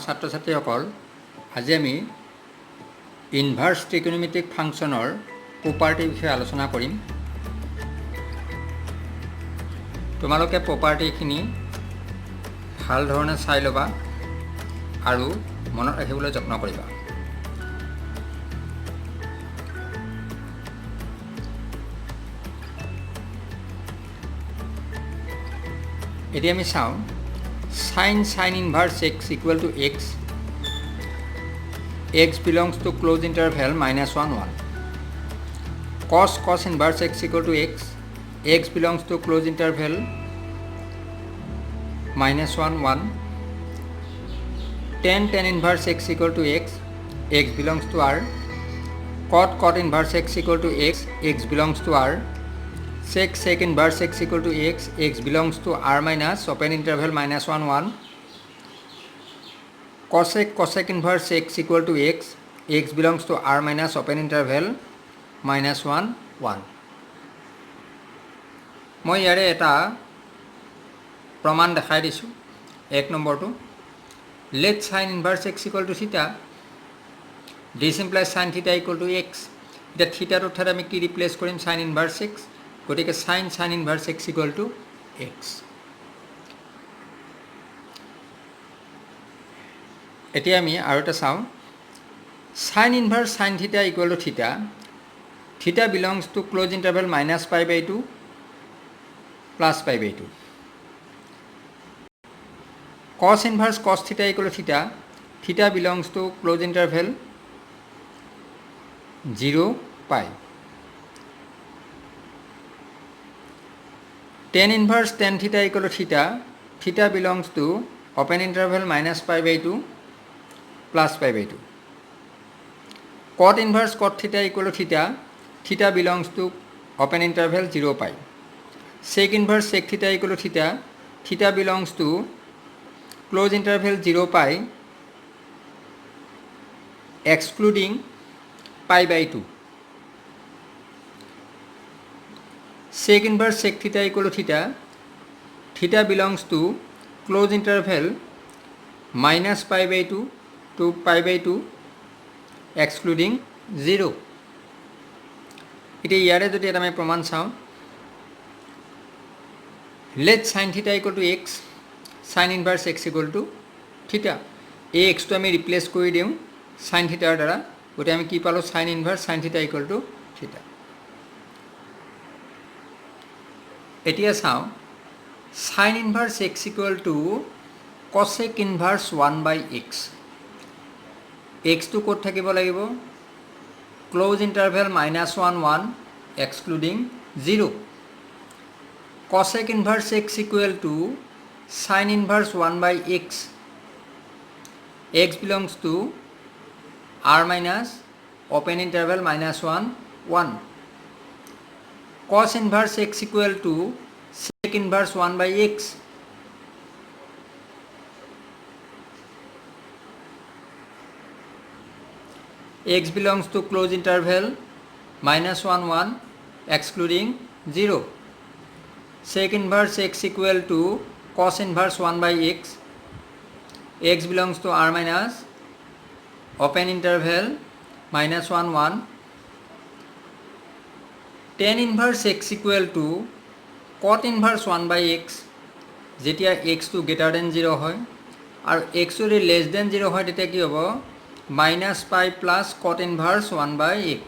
ছাত্ৰ ছাত্ৰীসকল আজি আমি ইনভাৰ্স ট্ৰিগোনোমেট্ৰিক ফাংচনৰ প্ৰপাৰ্টিৰ বিষয়ে আলোচনা কৰিম। তোমালোকে প্ৰপাৰ্টিখিনি ভাল ধৰণে চাই ল'বা আৰু মনত ৰাখিবলৈ যত্ন কৰিবা। এতিয়া আমি চাওঁ sin inverse x equal to x belongs to closed interval -1 1 cos inverse x equal to x belongs to closed interval -1 1 tan inverse x equal to x belongs to r cot inverse x equal to x belongs to r sec inverse x equal to x belongs to r minus open interval -1 1 cosec inverse x equal to x belongs to r minus open interval -1 1 মই ইয়াৰে এটা প্ৰমাণ দেখাই দিছোঁ। এক নম্বৰটো let sin inverse x equal to theta, this implies sin theta equal to x। এতিয়া থিটাটোৰ ঠাইত আমি কি ৰিপ্লেচ কৰিম? sin inverse x, গতিকে sin inverse x equal to x। এতিয়া আমি আৰু এটা চাওঁ sin inverse sin theta equal to theta, theta belongs to closed interval -π/2 plus π/2 cos inverse cos theta equal to theta, theta belongs to closed interval 0 π tan inverse tan theta equal to theta, theta belongs to open interval -π/2 plus π/2 cot inverse cot theta equal to theta, theta belongs to open interval 0 π sec inverse sec theta equal to theta, theta belongs to close interval 0 π excluding π/2 sec inverse sec theta equal to theta, theta belongs to close interval -π/2 to π/2 excluding 0। এতিয়া ইয়াৰে যদি এটা আমি প্ৰমাণ চাওঁ let sin theta equal to x, sin inverse x equal to theta, এই xটো আমি replace কৰি দিওঁ sin theta ৰ দ্বাৰা, গতিকে আমি কি পালোঁ? sin inverse sin theta equal to theta। এতিয়া চাওঁ sin inverse x equal to cosec inverse 1/x, xটো ক'ত থাকিব লাগিব? Close interval -1 1 excluding 0 cosec inverse x equal to sin inverse 1/x, x belongs to r minus open interval -1 1 cos inverse x equal to sec inverse 1/x, x belongs to close interval -1 1 excluding 0 sec inverse x equal to cos inverse 1/x, x belongs to r minus open interval -1 1 tan inverse x equal to cot inverse 1/x, যেতিয়া x to greater than 0 হয় আৰু x যদি less than 0 হয় তেতিয়া কি হ'ব? -π plus cot inverse 1/x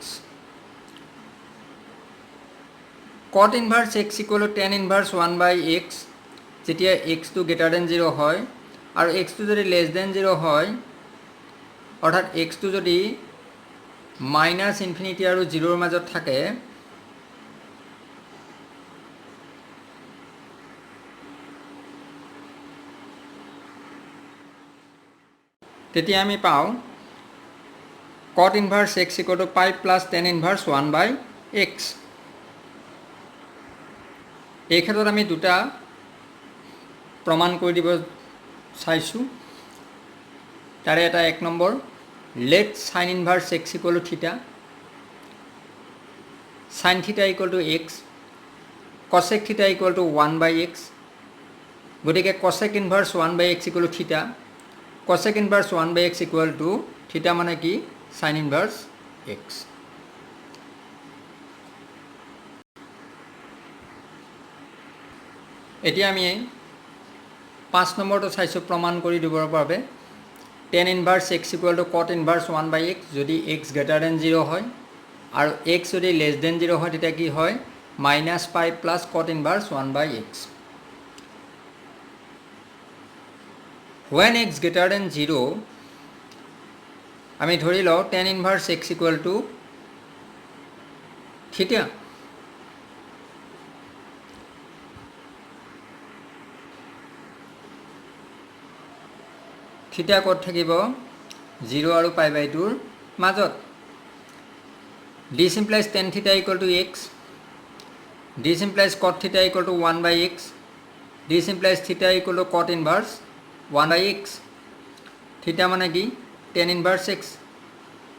cot inverse x equal to tan inverse 1/x, যেতিয়া x to greater than 0 হয় আৰু x to যদি less than 0 হয়, অৰ্থাৎ x to যদি -∞ আৰু 0 ৰ মাজত থাকে, তেতিয়া আমি পাওঁ cot inverse x equal to π plus tan inverse 1/x। এই ক্ষেত্ৰত আমি দুটা প্ৰমাণ কৰি দিব চাইছোঁ। তাৰে এটা এক number let sin inverse x equal to theta, sin theta equal to x, cosec theta equal to 1/x, গতিকে cosec inverse 1/x equal to theta, cosec inverse 1 by x equal to theta মানে কি sin inverse x এতিয়া আমি 5 নম্বৰটো চাইছো প্ৰমাণ কৰি দিবৰ বাবে tan inverse x equal to cot inverse 1 by x যদি x greater than 0 হয় আৰু x যদি less than 0 হয় তেতিয়া কি হয় minus pi plus cot inverse 1 by x when x greater than 0 আমি ধৰি লও tan inverse x equal to theta theta কত থাকিব 0 আৰু pi by 2 ৰ মাজত this implies tan theta equal to x this implies cot theta equal to 1 by x this implies theta equal to cot inverse 1 by x theta মানে কি tan inverse x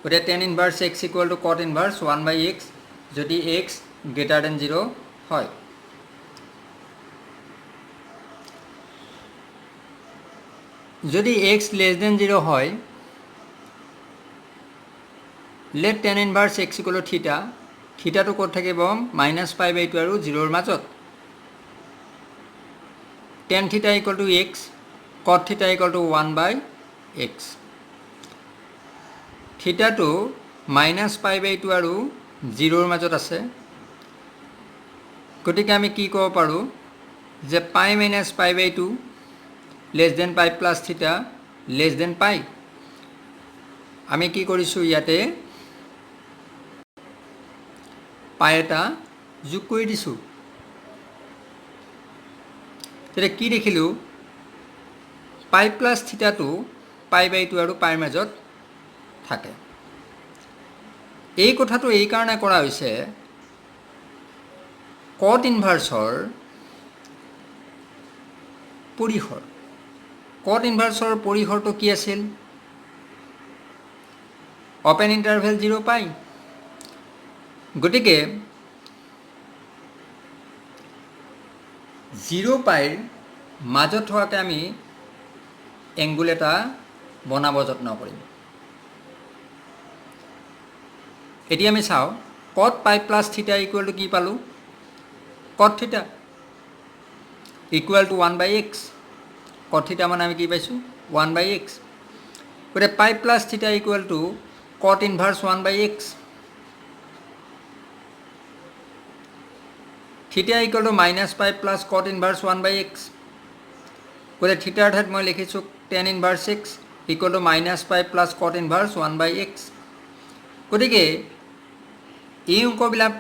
ওটা tan inverse x equal to cot inverse 1 by x যদি x greater than 0 হয় যদি x less than 0 হয় let tan inverse x equal to theta theta to কত থাকিব minus pi by 2 আৰু 0 ৰ মাজত tan theta equal to x cot theta equal to 1 by x theta to minus pi by 2 আৰু 0 ৰ মাজত আছে গতিকে আমি কি ক'ব পাৰো যে pi minus pi by 2 less than pi plus theta less than pi আমি কি কৰিছো ইয়াতে pi এটা যোগ কৰি দিছো তেনে কি দেখিলো pi plus theta to pi by 2 আৰু pi মাজত থাকে এই কথাটো এই কাৰণে কৰা হৈছে cot inverse ৰ পৰিসৰ cot inverse ৰ পৰিসৰটো কি আছিল open interval 0 pi গতিকে 0 pi মাজত থকাকে আমি এংগুল এটা বনাব যত্ন কৰিম এতিয়া আমি চাও cot pi plus theta equal to কি পালো cot theta equal to 1 by x cot theta মানে আমি কি পাইছো 1 by x গতে pi plus theta equal to cot inverse 1 by x theta equal to minus pi plus cot inverse 1 by x গতে theta ৰ ঠাইত মই লিখিছো tan inverse x equal to minus pi plus cot inverse 1 by x গতিকে এই অংকবিলাক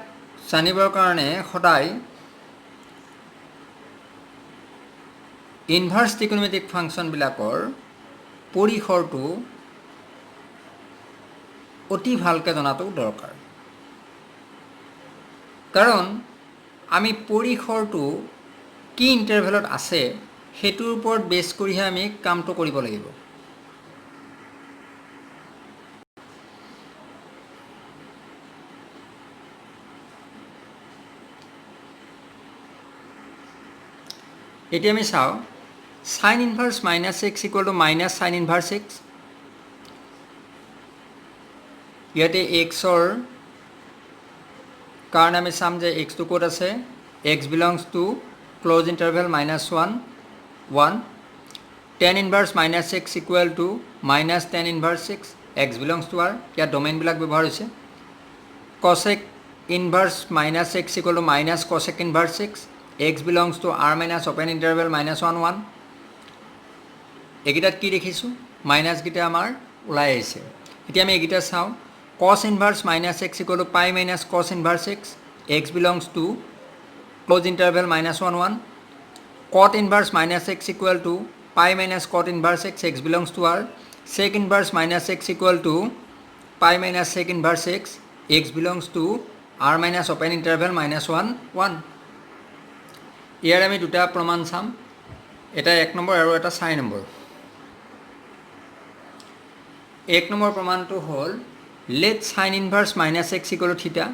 জানিবৰ কাৰণে সদায় ইনভাৰ্স ট্ৰিগনোমেট্ৰিক ফাংচন বিলাকৰ পৰিসৰটো অতি ভালকৈ জনাটো দৰকাৰ কাৰণ আমি পৰিসৰটো কি ইন্টাৰভেলত আছে হেতুৰ ওপৰত বেছ কৰিহে আমি কামটো কৰিব লাগিব এতিয়া আমি চাও sin inverse minus x equal to minus sin inverse x ইয়াতে x ৰ কাৰণ আমি চাম যে x to ক'ত আছে x belongs to close interval minus 1 1 tan inverse minus x equal to minus tan inverse x x belongs to r ইয়াত domain বিলাক ব্যৱহাৰ হৈছে cosec inverse minus x equal to minus cosec inverse x x belongs to r minus open interval minus 1 1 এগিটাত কি দেখিছো minus গিটা আমাৰ ওলাই আহিছে এতিয়া আমি এগিটা চাও cos inverse minus x equal to pi minus cos inverse x x belongs to close interval minus 1 1 cot inverse minus x equal to pi minus cot inverse x x belongs to r sec inverse minus x equal to pi minus sec inverse x x belongs to r minus open interval minus 1 1 ইয়াৰ আমি দুটা প্ৰমাণ চাম এটা 1 number আৰু এটা 4 number 1 number প্ৰমাণটো হ'ল let sin inverse minus x equal to theta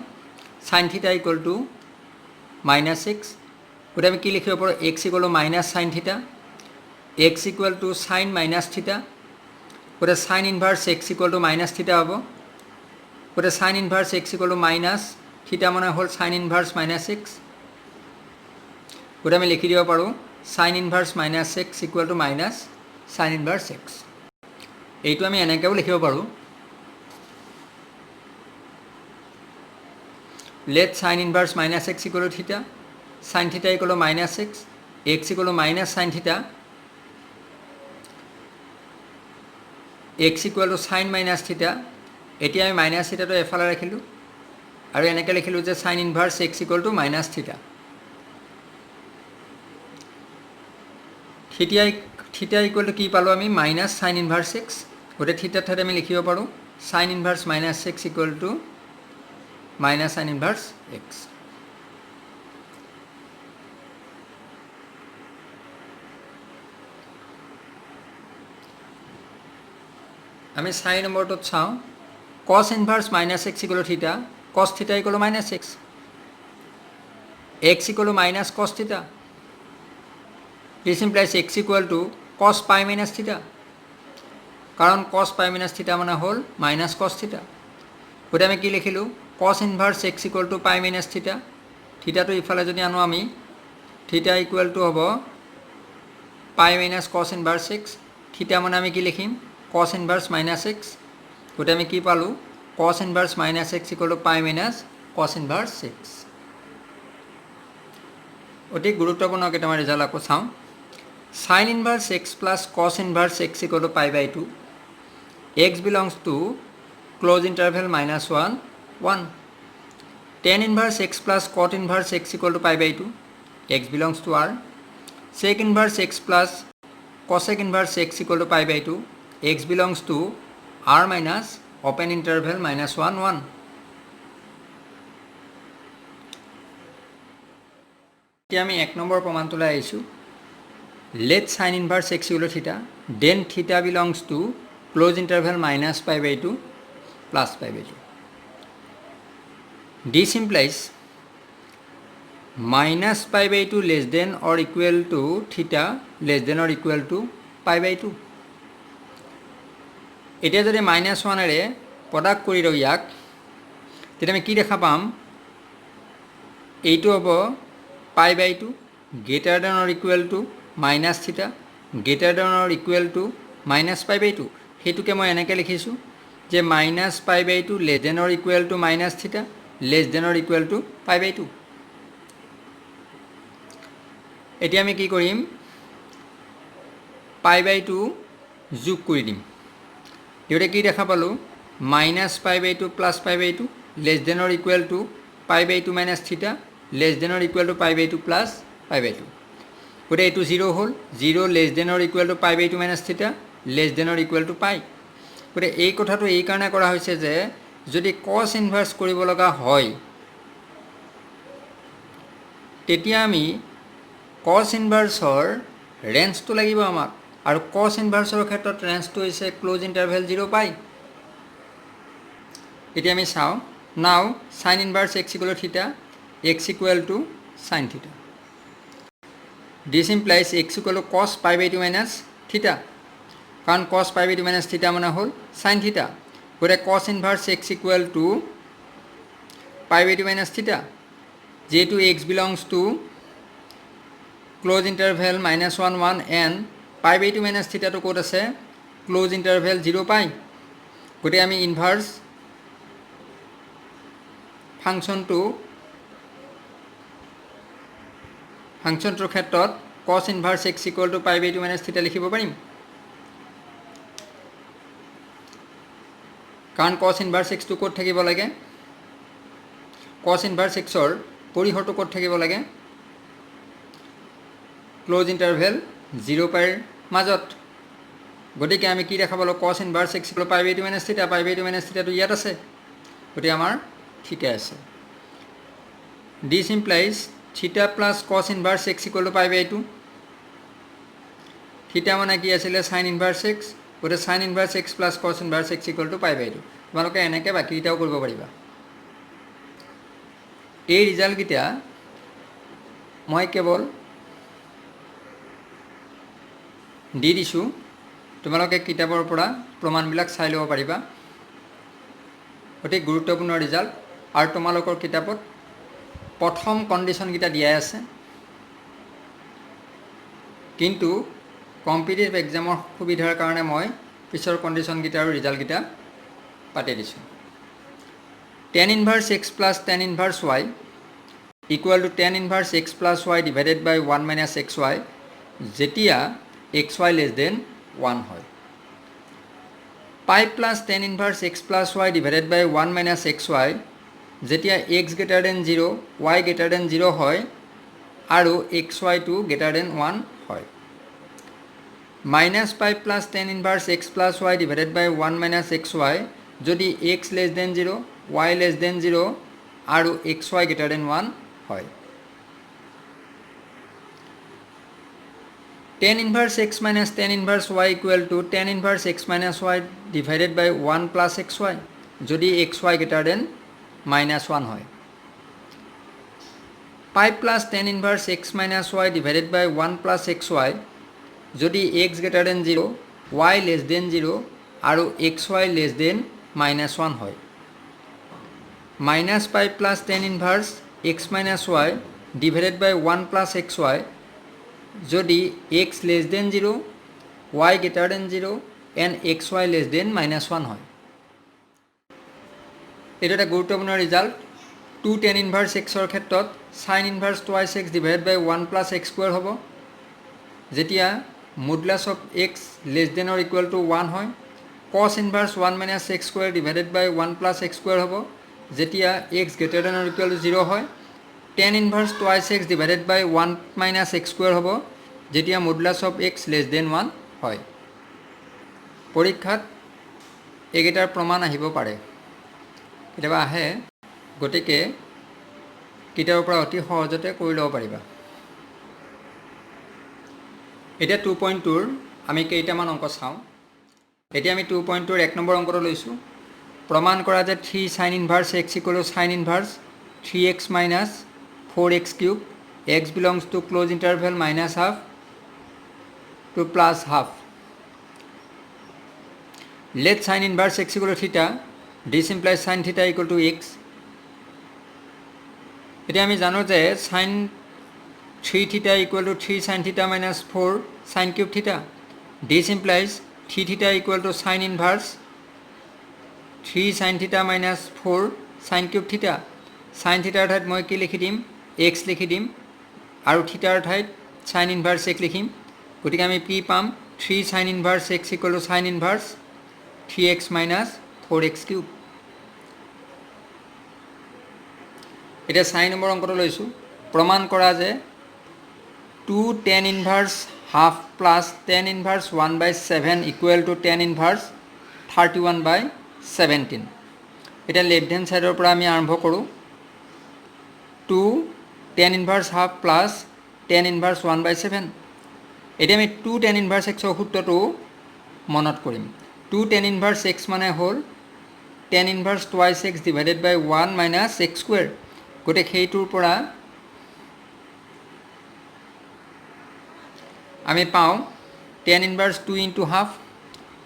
sin theta equal to minus x ওটা আমি কি লিখিব পাৰো x equal to minus sin theta x equal to sin minus theta গতিকে sine inverse x equal to minus theta হ'ব। গতিকে sine inverse x equal to minus theta মানে হ'ল সাইন ইনভাৰ্স মাইনাছ এক্স। গতিকে আমি লিখি দিব পাৰোঁ sine inverse minus x equal to minus sine inverse x. এইটো আমি এনেকৈও লিখিব পাৰোঁ, let sin inverse minus x equal to theta, sin theta equal to minus x equal to minus sin theta, x equal to sin minus theta। এতিয়া আমি minus থিটাটো এফালে ৰাখিলোঁ আৰু এনেকৈ লিখিলোঁ যে sin inverse x equal to minus theta। থিটা equal to কি পালোঁ আমি মাইনাছ sin inverse x। গতিকে থিটাৰ ঠাইত আমি লিখিব পাৰোঁ sin inverse minus x equal to minus sin inverse x। আমি 4 নম্বৰটোত চাওঁ cos inverse minus x equal to theta, cos theta equal to minus x, x equal to minus cos theta, this implies x equal to cos pi minus theta, কাৰণ cos pi minus theta মানে হ'ল minus cos theta। গতিকে আমি কি লিখিলোঁ cos inverse x equal to pi minus theta, থিটাটো ইফালে যদি আনো আমি থিটা ইকুৱেল টু হ'ব pi minus cos inverse x। থিটা মানে আমি কি লিখিম cos inverse minus x। গতিকে আমি কি পালোঁ cos inverse minus x equal to pi minus cos inverse x। অতি গুৰুত্বপূৰ্ণ কেইটামান ৰিজাল্ট আকৌ চাওঁ। sin inverse x plus cos inverse x equal to pi by 2, x belongs to close interval minus 1 1, tan inverse x plus cot inverse x equal to pi by 2, x belongs to R, sec inverse x plus cosec inverse x equal to pi by 2, x belongs to R minus open interval minus 1 1। এতিয়া আমি 1 number প্ৰমাণটোলৈ আহিছোঁ। let sin inverse x equal to theta, then theta belongs to close interval minus pi by 2 plus pi by 2. This implies minus pi by 2 less than or equal to theta less than or equal to pi by 2। এতিয়া যদি minus ওৱানেৰে product কৰি দিওঁ ইয়াক, তেতিয়া আমি কি দেখা পাম এইটো হ'ব pi by 2 greater than or equal to minus theta greater than or equal to minus pi by 2। সেইটোকে মই এনেকৈ লিখিছোঁ যে minus pi by 2 less than or equal to minus theta less than or equal to pi by 2। এতিয়া আমি কি কৰিম পাই বাই 2 যোগ কৰি দিম। এতিয়া কি দেখা পালোঁ minus pi by 2 plus pi by 2 less than or equal to pi by 2 minus theta less than or equal to pi by 2 plus pi by 2। গতিকে এইটো 0 হ'ল 0 less than or equal to pi by 2 minus theta less than or equal to pi. গতিকে এই কথাটো এইকাৰণে কৰা হৈছে যে যদি কছ ইনভাৰ্ছ কৰিব লগা হয় তেতিয়া আমি কছ ইনভাৰ্ছৰ ৰেঞ্জটো লাগিব আমাক, আৰু কছ ইনভাৰ্ছৰ ক্ষেত্ৰত ৰেঞ্জটো হৈছে ক্ল'জ ইণ্টাৰভেল 0 পাই। এতিয়া আমি চাওঁ নাও sign inverse x equal two থিটা এক্স ইকুৱেল টু চাইন থিটা। দিছ ইমপ্লাইজ এক্স ইকুৱেল টু কছ পাই বাই 2 মাইনাছ থিটা, কাৰণ কছ পাই বাই 2 মাইনাছ থিটা মানে হ'ল চাইন থিটা। গতিকে কছ inverse x equal to pi by 2 minus theta, যিহেতু x belongs to closed interval minus 1 1 and pi by 2 minus থিটাটো ক'ত আছে ক্ল'জ ইণ্টাৰভেল 0 পাই। গতিকে আমি ইনভাৰ্ছ ফাংচনটোৰ ক্ষেত্ৰত কছ inverse x equal to pi by 2 minus থিটা লিখিব পাৰিম, কাৰণ কছ ইনভাৰ্ছ এক্সটো ক'ত থাকিব লাগে কছ ইনভাৰ্ছ এক্সৰ পৰিসৰটো ক'ত থাকিব লাগে ক্ল'জ ইণ্টাৰভেল 0 পাইৰ মাজত। গতিকে আমি কি দেখা পালোঁ কছ inverse x equal to pi by 2 minus থিটা পাই বাই 2 মাইনাছ থিটাটো ইয়াত আছে, গতিকে আমাৰ থিটা আছে। This implies theta plus cos inverse x equal to pi by 2। Theta মানে কি আছিলে চাইন ইনভাৰ্ছ এক্স, গতিকে sine inverse x plus cos inverse x equal to pi by 2। তোমালোকে এনেকৈ বাকীকেইটাও কৰিব পাৰিবা। এই ৰিজাল্টকেইটা মই কেৱল দি দিছোঁ তোমালোকে কিতাপৰ পৰা প্ৰমাণবিলাক চাই ল'ব পাৰিবা অতি গুৰুত্বপূৰ্ণ ৰিজাল্ট আৰু তোমালোকৰ কিতাপত প্ৰথম কণ্ডিশ্যনকেইটা দিয়াই আছে কিন্তু কম্পিটিটিভ এক্সামৰ সুবিধাৰ কাৰণে মই পিছৰ কণ্ডিশ্যনকেইটা আৰু ৰিজাল্টকেইটা পাতি দিছোঁ tan inverse x plus tan inverse y equal to tan inverse x plus y divided by 1 minus xy যেতিয়া xy less than 1 হয় pi plus tan inverse x plus y divided by 1 minus xy যেতিয়া x greater than 0 y greater than 0 হয় আৰু xy2 greater than 1 হয় minus pi plus tan inverse x plus y divided by 1 minus xy যদি x less than 0 y less than 0 আৰু xy greater than 1 হয় tan inverse x minus tan inverse y equal to tan inverse x minus y divided by 1 plus xy যদি xy greater than minus 1 হয় pi plus tan inverse x minus y divided by 1 plus xy যদি x greater than 0 y less than 0 আৰু xy less than minus 1 হয় minus pi plus tan inverse x minus y divided by 1 plus xy যদি x less than 0 y greater than 0 and xy less than minus 1 হয় এটা একটা গুৰুত্বপূৰ্ণ result 2 tan inverse x ৰ ক্ষেত্ৰত sin inverse twice x divided by 1 plus x square হ'ব যেতিয়া modulus of x less than or equal to 1 হয় cos inverse 1 minus x square divided by 1 plus x square হ'ব যেতিয়া x greater than or equal to 0 হয় tan inverse twice x divided by 1 minus x square হ'ব যেতিয়া modulus of x less than 1 হয় পৰীক্ষাত একেটাৰ প্ৰমাণ আহিব পাৰে কেতিয়াবা আহে গতিকে কিতাপৰ পৰা অতি সহজতে কৰি ল'ব পাৰিবা এটা 2.2 ৰ আমি কেইটামান অংক চাওঁ এতিয়া আমি 2.2 ৰ 1 নম্বৰ অংকটো লৈছো প্ৰমাণ কৰা যে 3 sin inverse x equal to sin inverse 3x minus 4x cube x belongs to close interval minus half to plus half let sin inverse x equal to theta this implies sin theta equal to x এতিয়া আমি জানো যে sin 3 theta equal to 3 sin theta minus 4 sin cube theta this implies 3 theta equal to sin inverse 3 sin theta minus 4 sin cube theta sin theta ৰ ঠাইত মই কি লিখি দিম x লিখি দিম আৰু theta ৰ ঠাইত sin inverse x লিখিম গতিকে আমি কি পাম 3 sin inverse x equal to sin inverse 3x minus 4x cube এটা 4 নম্বৰ অংকটো লৈছো প্ৰমাণ কৰা যে 2 tan inverse half plus tan inverse 1 by 7 equal to tan inverse 31 by 17 এটা লেফট হ্যান্ড সাইডৰ পৰা আমি আৰম্ভ কৰোঁ 2 tan inverse half plus tan inverse 1 by 7 এতিয়া আমি 2 tan inverse x ৰ সূত্ৰটো মনত কৰিম 2 tan inverse x মানে হ'ল tan inverse twice x divided by 1 minus x square গটে সেইটোৰ পৰা আমি পাওঁ tan inverse 2 into half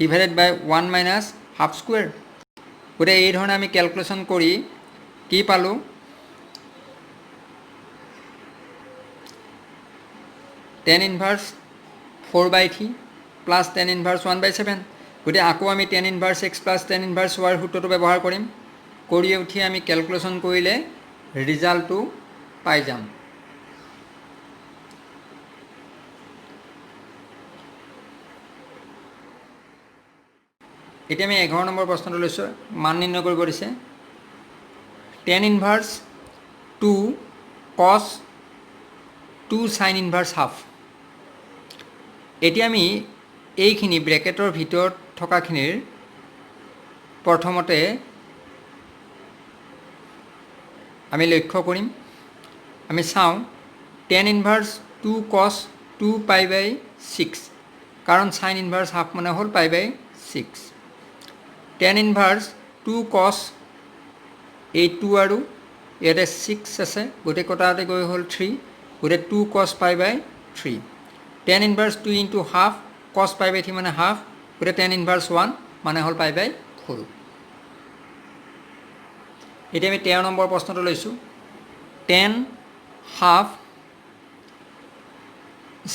divided by 1 minus half square গটে এই ধৰণে আমি ক্যালকুলেশন কৰি কি পালো tan inverse 4 by 3 plus tan inverse 1 by 7 গটে আকৌ আমি tan inverse x plus tan inverse y সূত্ৰটো ব্যৱহাৰ কৰিম কৰি উঠি আমি ক্যালকুলেশন কৰিলে ৰিজাল্টটো পাই যাম এতিয়া আমি 11 নম্বৰ প্ৰশ্নটো লৈছো মান নিৰ্ণয় কৰিব দিছে tan inverse 2 cos 2 sin inverse half এতিয়া আমি এইখিনি ব্ৰেকেটৰ ভিতৰত থকাখিনিৰ প্ৰথমতে আমি লক্ষ্য কৰিম আমি চাওঁ tan inverse 2 cos 2 pi by 6 কাৰণ sin inverse half মানে হ'ল pi by 6 tan inverse 2 cos 2 আৰু ইয়াতে 6 আছে গোটে কটাতে গৈ হ'ল 3 গোটে 2 cos pi by 3 tan inverse 2 into half cos pi by 3 মানে half গতিকে tan ইনভাৰ্স 1 মানে হ'ল π/4 এতিয়া আমি 13 নম্বৰ প্ৰশ্নটো লৈছোঁ tan half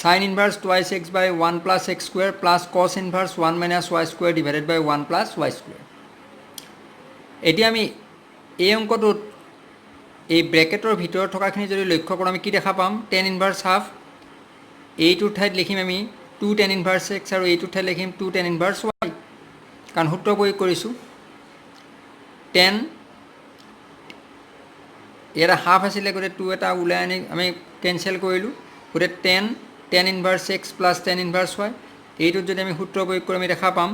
sin inverse twice x by 1 plus x square plus cos inverse 1 minus y square divided by 1 plus y square এতিয়া আমি এই অংকটোত এই ব্ৰেকেটৰ ভিতৰত থকাখিনি যদি লক্ষ্য কৰোঁ আমি কি দেখা পাম tan inverse half এইটোৰ ঠাইত লিখিম আমি 2 tan inverse x আৰু এইটোৰ ঠাইত লিখিম 2 tan inverse y কাৰণ সূত্ৰ প্ৰয়োগ কৰিছোঁ tan ইয়াৰ হাফ আছিলে গতে 2 এটা উলাই আনি আমি কেনসেল কৰিলোঁ গতে tan inverse x plus tan inverse y এইটোত যদি আমি সূত্ৰ প্ৰয়োগ কৰি আমি দেখা পাম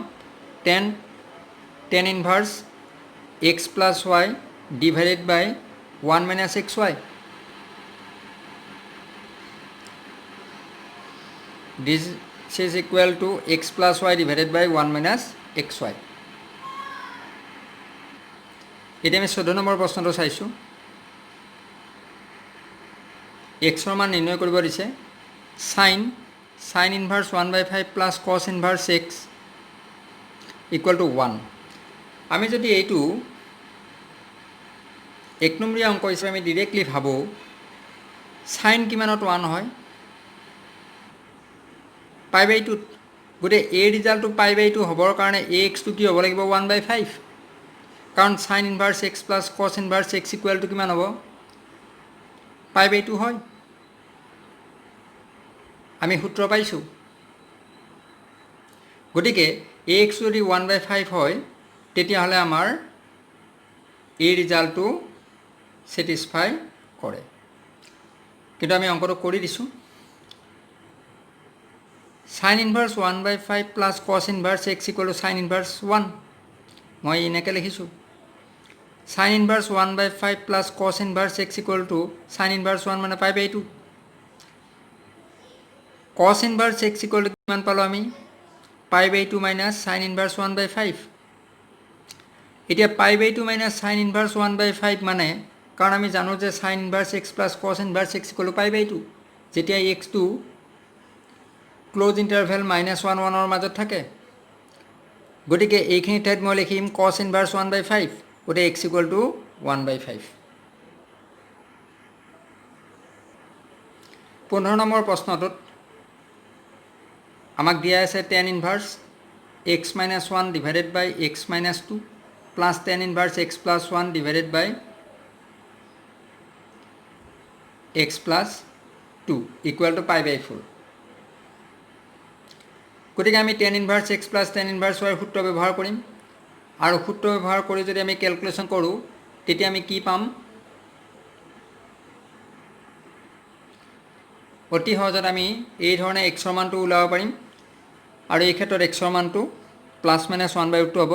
tan inverse x plus y divided by 1 minus xy this is equal to x plus y divided by 1 minus xy এতিয়া আমি 14 নম্বৰ প্ৰশ্নটো চাইছোঁ x ৰ মান নিৰ্ণয় কৰিব দিছে sin inverse 1/5 plus cos inverse x equal to 1 আমি যদি এইটো এক নম্বৰীয়া অংক হিচাপে আমি ডাইৰেক্টলি ভাবো sin কিমানত 1 হয় π/2 গতে এই ৰিজাল্টটো π/2 হ'বৰ কাৰণে ax টো কি হ'ব লাগিব 1/5 কাৰণ sin inverse x plus cos inverse x equal to কিমান হ'ব π/2 হয় আমি সূত্ৰ পাইছোঁ গতিকে ax যদি 1/5 হয় তেতিয়াহ'লে আমাৰ এই ৰিজাল্টটো স্যাটিসফাই কৰে কিন্তু আমি অংকটো কৰি দিছোঁ sin inverse 1/5 plus cos inverse x equal to sin inverse 1 মই এনেকৈ লিখিছোঁ sin inverse 1/5 plus cos inverse x equal to sin inverse 1 মানে π/2 cos inverse x equal to কিমান পালো আমি π/2 minus sin inverse 1/5 এতিয়া π/2 minus sin inverse 1/5 মানে কাৰণ আমি জানো যে sin inverse x plus cos inverse x equal to π/2 যেতিয়া x টো ক্লোজ ইন্টারভেল -1 1 ৰ মাজত থাকে গতিকে এইখিনি ঠাইত মই লিখিম cos inverse 1/5 গতে x equal to 1/5 15 নম্বৰ প্ৰশ্নটোত আমাক দিয়া আছে tan inverse x minus 1 divided by x minus 2 plus tan inverse x plus 1 divided by x plus 2 equal to π/4 গতিকে আমি tan inverse x plus tan inverse y সূত্ৰ ব্যৱহাৰ কৰিম আৰু সূত্ৰ ব্যৱহাৰ কৰি যদি আমি ক্যালকুলেশন কৰোঁ তেতিয়া আমি কি পাম অতি সহজত আমি এই ধৰণে x ৰ মানটো উলাব পাৰিম আৰু এই ক্ষেত্ৰত x ৰ মানটো +-1/2 হ'ব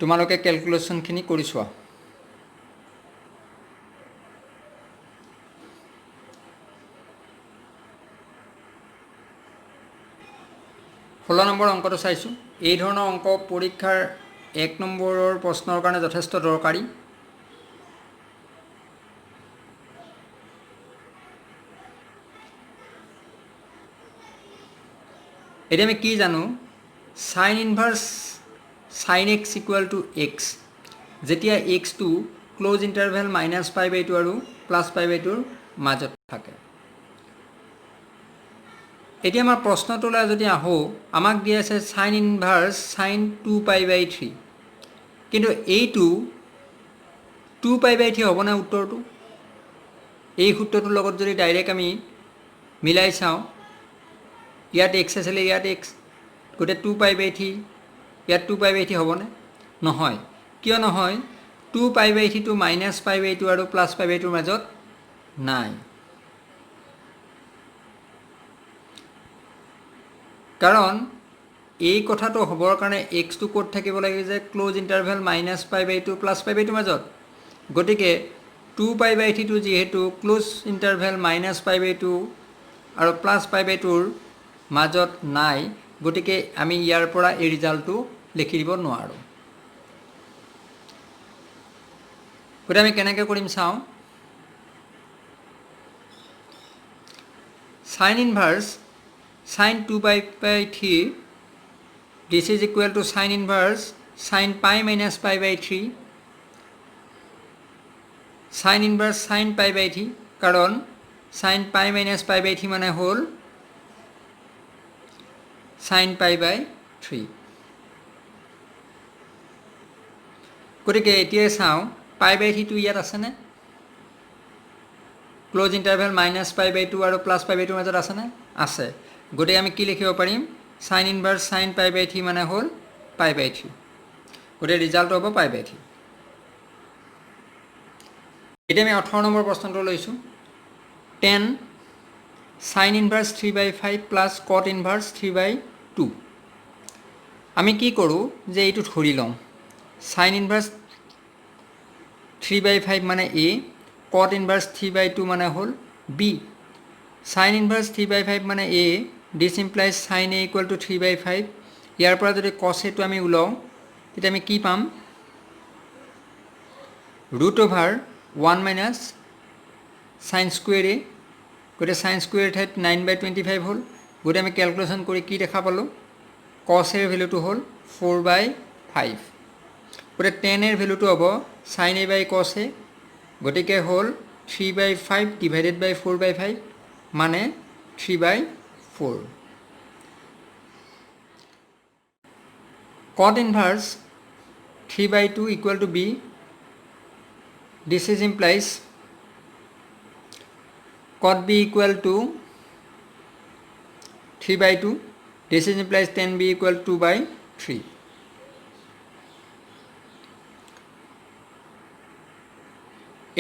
তোমালোকে ক্যালকুলেশনখিনি কৰি চোৱা 16 নম্বৰ অংকটো চাইছোঁ এই ধৰণৰ অংক পৰীক্ষাৰ 1 নম্বৰৰ প্ৰশ্নৰ কাৰণে যথেষ্ট দৰকাৰী এতিয়া আমি কি জানো sin inverse sin x equal to x যেতিয়া x টো ক্লোজ ইন্টারভেল -π/2 আৰু +π/2 ৰ মাজত থাকে এতিয়া আমাৰ প্ৰশ্নটোলৈ যদি আহো আমাক দিয়া আছে sin inverse sin 2π/3 কিন্তু এইটো 2π/3 হ'ব না উত্তৰটো এই সূত্ৰটোৰ লগত যদি ডাইৰেক্ট আমি মিলাই চাওঁ ইয়াত x আছিলে ইয়াত x গতে 2π/3 ইয়াত 2π/3 হ'ব না নহয় কিয় নহয় 2π/3 টো -π/2 আৰু +π/2 ৰ মাজত নাই কাৰণ এই কথাটো হ'বৰ কাৰণে x টো ক'ত থাকিব লাগে যে ক্লোজ ইন্টাৰভেল -π/2 +π/2 ৰ মাজত গতিকে 2π/3 টো যেহেতু ক্লোজ ইন্টাৰভেল -π/2 আৰু +π/2 ৰ মাজত নাই গতিকে আমি ইয়াৰ পৰা এই ৰিজাল্টটো লিখি দিব নোৱাৰো গতিকে আমি কেনেকৈ কৰিম চাওঁ sin inverse sin 2 by 3, this is equal to sin inverse sin pi minus pi by 3, sin inverse sin pi by 3 কারণ sin pi minus pi by 3 মানে হল sin pi by 3 গতিকে এতিয়া চাও pi by 3 টো ইয়াত আছে নে ক্লোজ ইন্টারভেল - pi by 2 আৰু + pi by 2 মাজত আছে নে আছে গতিকে আমি কি লিখিব পাৰিম sin inverse sin pi by 3 মানে হল pi by 3 গতিকে ৰিজাল্ট হ'ব pi by 3 এতিয়া আমি 18 নম্বৰ প্ৰশ্নটো লৈছো tan sin inverse 3 by 5 plus cot inverse 3 by 2 আমি কি কৰো যে এইটো ধৰি লম sin inverse 3 by 5 মানে a cot inverse 3 by 2 মানে হল b sin inverse 3 by 5 মানে a this implies sin a equal to 3 by 5 ইয়াৰ পৰা যদি cos a টো আমি উলাও তেতিয়া আমি কি পাম root over 1 minus sin square a গতে sin square ঠাইত 9 by 25 হল গতে আমি ক্যালকুলেশন কৰি কি দেখা পালো cos এর ভ্যালুটো হল 4 by 5 গতে tan এর ভ্যালুটো হ'ব sin a by cos a গটিকে হল 3 by 5 divided by 4 by 5 মানে 3 by 4 cot inverse 3 by 2 equal to b this is implies cot b equal to 3 by 2 this is implies tan b equal to 2 by 3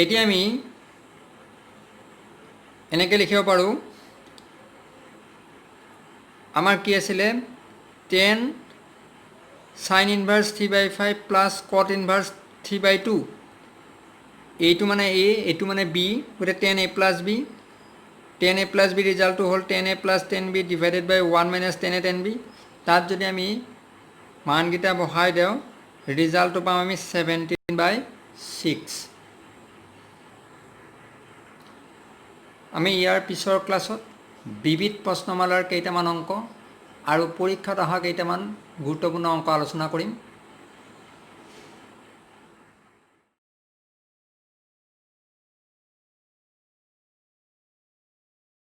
এটি আমি এনেকে লিখিব পাৰো আমাৰ কি আছিল tan sin inverse 3 by 5 plus cot inverse 3 by 2 এইটো মানে a এইটো মানে b গতে tan a plus b tan a plus b result to whole tan a plus tan b divided by 1 minus tan a tan b তাত যদি আমি মান গিটা বহাই দেও ৰিজাল্ট পাম আমি 17 by 6 আমি ইয়াৰ পিছৰ ক্লাছত বিবিধ প্ৰশ্নমালাৰ কেইটামান অংক আৰু পৰীক্ষাত অহা কেইটামান গুৰুত্বপূৰ্ণ অংক আলোচনা কৰিম